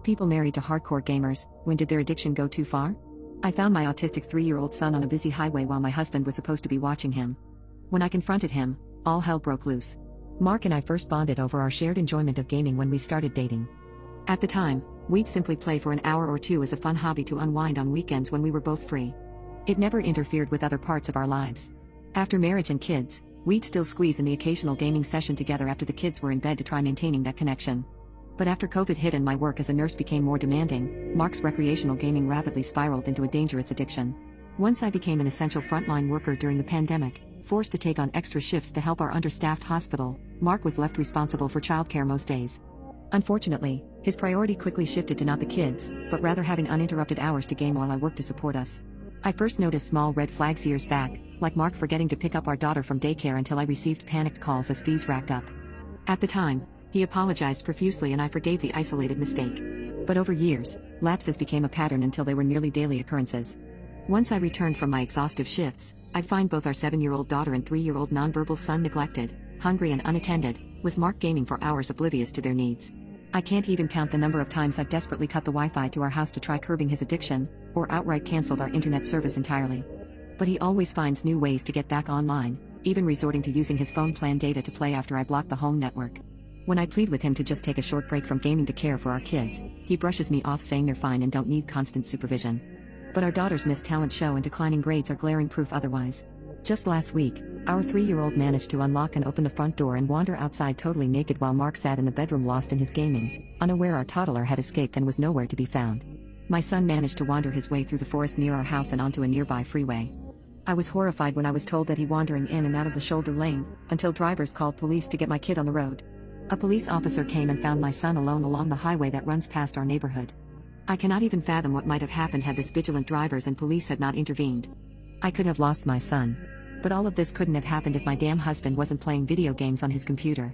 people married to hardcore gamers, when did their addiction go too far? I found my autistic 3-year-old son on a busy highway while my husband was supposed to be watching him. When I confronted him, all hell broke loose. Mark and I first bonded over our shared enjoyment of gaming when we started dating. At the time, we'd simply play for an hour or two as a fun hobby to unwind on weekends when we were both free. It never interfered with other parts of our lives. After marriage and kids, we'd still squeeze in the occasional gaming session together after the kids were in bed to try maintaining that connection. But after COVID hit and my work as a nurse became more demanding, Mark's recreational gaming rapidly spiraled into a dangerous addiction. Once I became an essential frontline worker during the pandemic, forced to take on extra shifts to help our understaffed hospital, Mark was left responsible for childcare most days. Unfortunately, his priority quickly shifted to not the kids, but rather having uninterrupted hours to game while I worked to support us. I first noticed small red flags years back, like Mark forgetting to pick up our daughter from daycare until I received panicked calls as fees racked up. At the time, he apologized profusely and I forgave the isolated mistake. But over years, lapses became a pattern until they were nearly daily occurrences. Once I returned from my exhaustive shifts, I'd find both our 7-year-old daughter and 3-year-old nonverbal son neglected, hungry and unattended, with Mark gaming for hours oblivious to their needs. I can't even count the number of times I've desperately cut the Wi-Fi to our house to try curbing his addiction, or outright canceled our internet service entirely. But he always finds new ways to get back online, even resorting to using his phone plan data to play after I block the home network. When I plead with him to just take a short break from gaming to care for our kids, he brushes me off saying they're fine and don't need constant supervision. But our daughter's Miss Talent show and declining grades are glaring proof otherwise. Just last week, our 3-year-old managed to unlock and open the front door and wander outside totally naked while Mark sat in the bedroom lost in his gaming, unaware our toddler had escaped and was nowhere to be found. My son managed to wander his way through the forest near our house and onto a nearby freeway. I was horrified when I was told that he wandering in and out of the shoulder lane, until drivers called police to get my kid on the road. A police officer came and found my son alone along the highway that runs past our neighborhood. I cannot even fathom what might have happened had this vigilant drivers and police had not intervened. I could have lost my son. But all of this couldn't have happened if my damn husband wasn't playing video games on his computer.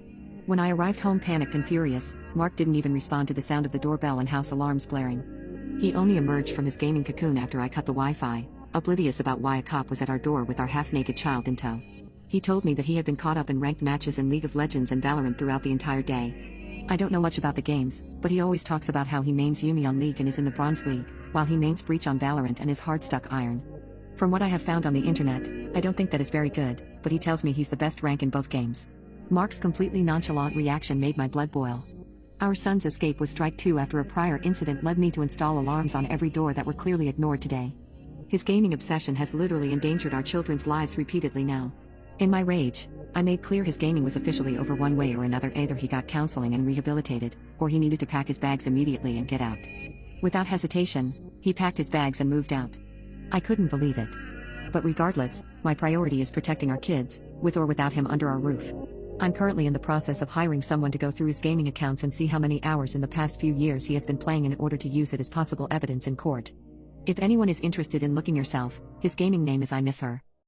When I arrived home panicked and furious, Mark didn't even respond to the sound of the doorbell and house alarms blaring. He only emerged from his gaming cocoon after I cut the Wi-Fi, oblivious about why a cop was at our door with our half-naked child in tow. He told me that he had been caught up in ranked matches in League of Legends and Valorant throughout the entire day. I don't know much about the games, but he always talks about how he mains Yumi on League and is in the Bronze League, while he mains Breach on Valorant and is hard stuck Iron. From what I have found on the internet, I don't think that is very good, but he tells me he's the best rank in both games. Mark's completely nonchalant reaction made my blood boil. Our son's escape was strike 2 after a prior incident led me to install alarms on every door that were clearly ignored today. His gaming obsession has literally endangered our children's lives repeatedly now. In my rage, I made clear his gaming was officially over one way or another. Either he got counseling and rehabilitated, or he needed to pack his bags immediately and get out. Without hesitation, he packed his bags and moved out. I couldn't believe it. But regardless, my priority is protecting our kids, with or without him under our roof. I'm currently in the process of hiring someone to go through his gaming accounts and see how many hours in the past few years he has been playing in order to use it as possible evidence in court. If anyone is interested in looking yourself, his gaming name is I Miss Her.